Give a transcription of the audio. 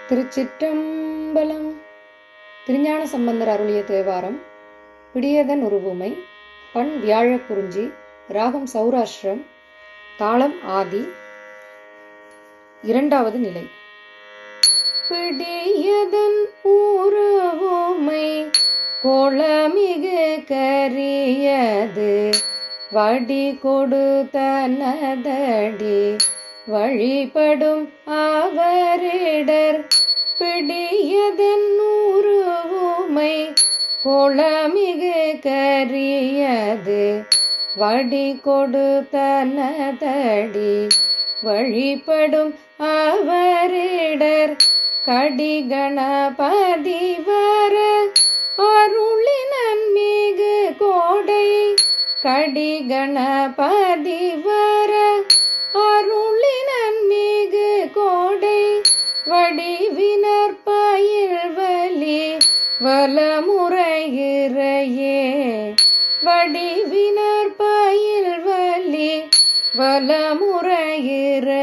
திருச்சிற்றம்பலம். திருஞான சம்பந்தர் அருளிய தேவாரம். பிடியதன் உருவுமை. பண் வியாழக் குறிஞ்சி. ராகம் சௌராஷ்டிரம். தாளம் ஆதி. இரண்டாவது நிலை. பிடியதன் உருவுமை கோளமிகு கரியது வடி கொடுத்தனதடி வழிபடும் அவரிடர். பிடியதன் உருவுமை கோளமிகு கரியது வடி கொடுத்தனதடி வழிபடும் அவரிடர். கடிகணபதி வர அருளினன் மிகு கோடை. கடிகணபதி வர அருளினன் மிகு கோடை. வடிவினர் பயில்வலி வலமுறையிறையே. வடிவினர் பயில்வலி வலமுறையிறையே.